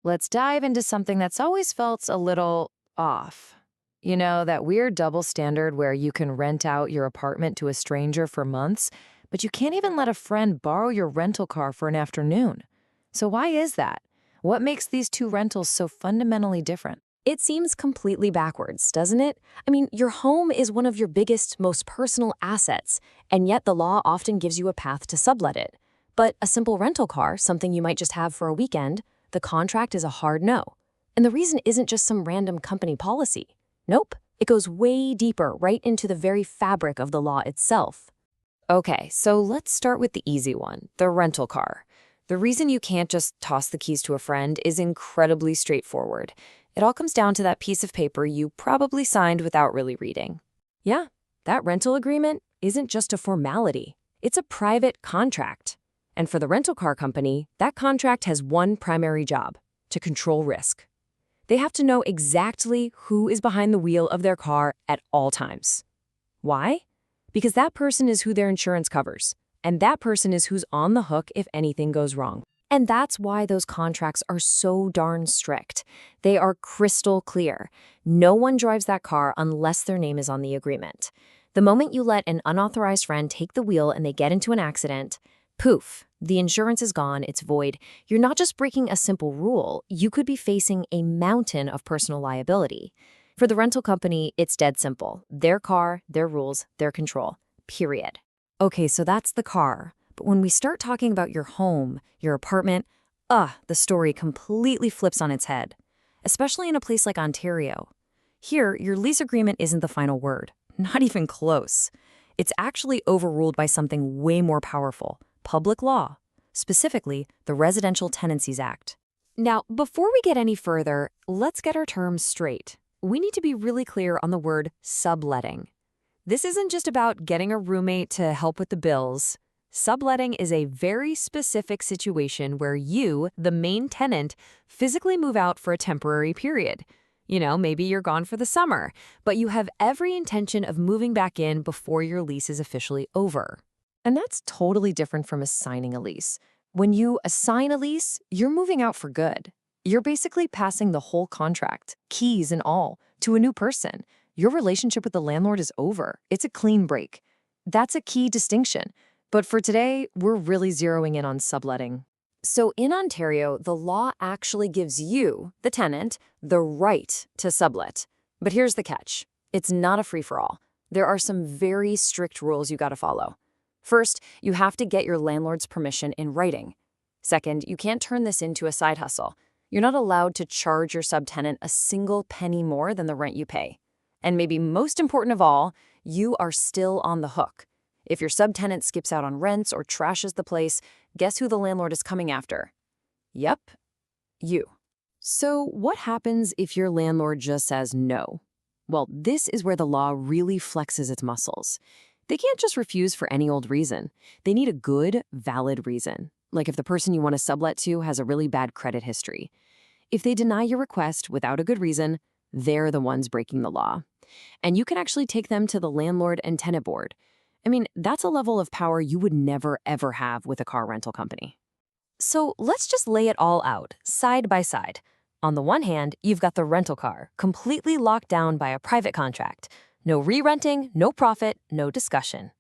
Let's dive into something that's always felt a little off. You know, that weird double standard where you can rent out your apartment to a stranger for months, but you can't even let a friend borrow your rental car for an afternoon. So why is that? What makes these two rentals so fundamentally different? It seems completely backwards, doesn't it? I mean, your home is one of your biggest, most personal assets, and yet the law often gives you a path to sublet it. But a simple rental car, something you might just have for a weekend, the contract is a hard no. And the reason isn't just some random company policy. Nope, it goes way deeper, right into the very fabric of the law itself. Okay, so let's start with the easy one, the rental car. The reason you can't just toss the keys to a friend is incredibly straightforward. It all comes down to that piece of paper you probably signed without really reading. Yeah, that rental agreement isn't just a formality. It's a private contract. And for the rental car company, that contract has one primary job: to control risk. They have to know exactly who is behind the wheel of their car at all times. Why? Because that person is who their insurance covers, and that person is who's on the hook if anything goes wrong. And that's why those contracts are so darn strict. They are crystal clear. No one drives that car unless their name is on the agreement. The moment you let an unauthorized friend take the wheel and they get into an accident, poof, the insurance is gone, it's void. You're not just breaking a simple rule, you could be facing a mountain of personal liability. For the rental company, it's dead simple. Their car, their rules, their control. Period. Okay, so that's the car. But when we start talking about your home, your apartment, the story completely flips on its head. Especially in a place like Ontario. Here, your lease agreement isn't the final word. Not even close. It's actually overruled by something way more powerful: public law. Specifically, the Residential Tenancies Act. Now, before we get any further, let's get our terms straight. We need to be really clear on the word subletting. This isn't just about getting a roommate to help with the bills. Subletting is a very specific situation where you, the main tenant, physically move out for a temporary period. You know, maybe you're gone for the summer, but you have every intention of moving back in before your lease is officially over. And that's totally different from assigning a lease. When you assign a lease, you're moving out for good. You're basically passing the whole contract, keys and all, to a new person. Your relationship with the landlord is over. It's a clean break. That's a key distinction. But for today, we're really zeroing in on subletting. So in Ontario, the law actually gives you, the tenant, the right to sublet. But here's the catch. It's not a free-for-all. There are some very strict rules you gotta follow. First, you have to get your landlord's permission in writing. Second, you can't turn this into a side hustle. You're not allowed to charge your subtenant a single penny more than the rent you pay. And maybe most important of all, you are still on the hook. If your subtenant skips out on rents or trashes the place, guess who the landlord is coming after? Yep, you. So what happens if your landlord just says no? Well, this is where the law really flexes its muscles. They can't just refuse for any old reason. They need a good, valid reason. Like if the person you want to sublet to has a really bad credit history. If they deny your request without a good reason, they're the ones breaking the law. And you can actually take them to the landlord and tenant board. I mean, that's a level of power you would never, ever have with a car rental company. So let's just lay it all out, side by side. On the one hand, you've got the rental car, completely locked down by a private contract. No re-renting, no profit, no discussion.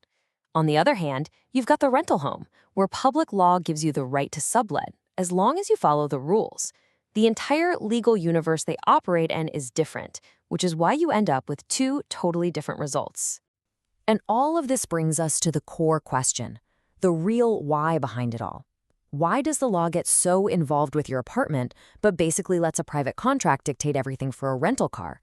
On the other hand, you've got the rental home, where public law gives you the right to sublet, as long as you follow the rules. The entire legal universe they operate in is different, which is why you end up with two totally different results. And all of this brings us to the core question, the real why behind it all. Why does the law get so involved with your apartment, but basically lets a private contract dictate everything for a rental car?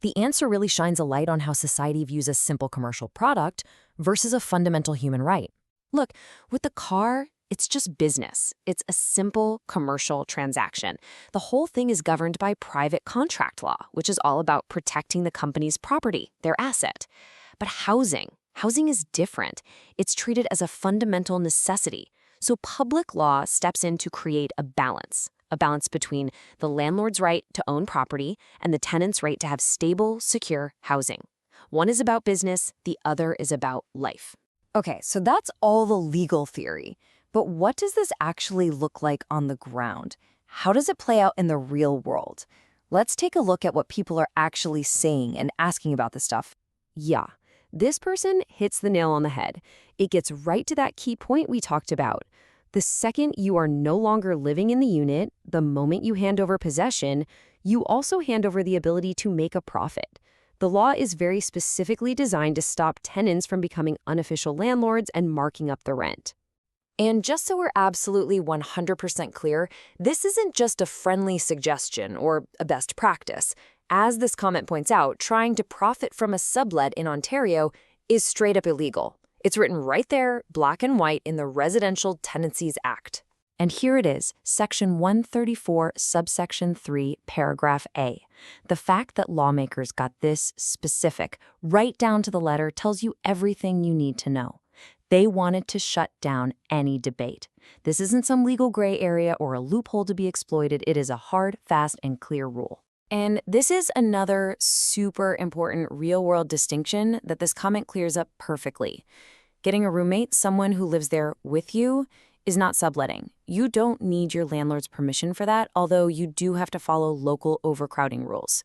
The answer really shines a light on how society views a simple commercial product versus a fundamental human right. Look, with the car, it's just business. It's a simple commercial transaction. The whole thing is governed by private contract law, which is all about protecting the company's property, their asset. But housing is different. It's treated as a fundamental necessity. So public law steps in to create a balance between the landlord's right to own property and the tenant's right to have stable, secure housing. One is about business, the other is about life. Okay, so that's all the legal theory. But what does this actually look like on the ground? how does it play out in the real world? Let's take a look at what people are actually saying and asking about this stuff. Yeah, this person hits the nail on the head. It gets right to that key point we talked about. The second you are no longer living in the unit, the moment you hand over possession, you also hand over the ability to make a profit. The law is very specifically designed to stop tenants from becoming unofficial landlords and marking up the rent. And just so we're absolutely 100% clear, this isn't just a friendly suggestion or a best practice. As this comment points out, trying to profit from a sublet in Ontario is straight up illegal. It's written right there, black and white, in the Residential Tenancies Act. And here it is, Section 134, subsection 3, paragraph A. The fact that lawmakers got this specific, right down to the letter, tells you everything you need to know. They wanted to shut down any debate. This isn't some legal gray area or a loophole to be exploited. It is a hard, fast, and clear rule. And this is another super important real-world distinction that this comment clears up perfectly. Getting a roommate, someone who lives there with you, is not subletting. You don't need your landlord's permission for that, although you do have to follow local overcrowding rules.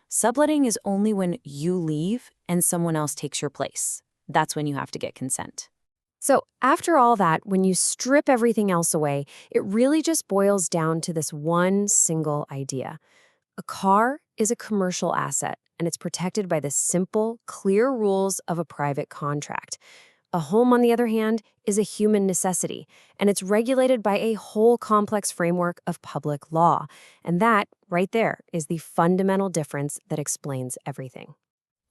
Subletting is only when you leave and someone else takes your place. That's when you have to get consent. So after all that, when you strip everything else away, it really just boils down to this one single idea. A car is a commercial asset, and it's protected by the simple, clear rules of a private contract. A home, on the other hand, is a human necessity, and it's regulated by a whole complex framework of public law. And that, right there, is the fundamental difference that explains everything.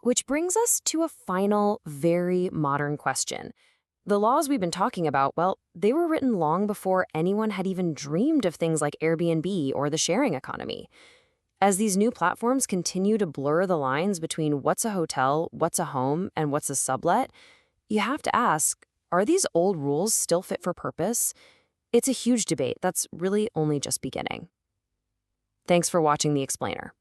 Which brings us to a final, very modern question. The laws we've been talking about, well, they were written long before anyone had even dreamed of things like Airbnb or the sharing economy. As these new platforms continue to blur the lines between what's a hotel, what's a home, and what's a sublet, you have to ask, are these old rules still fit for purpose? It's a huge debate that's really only just beginning. Thanks for watching The Explainer.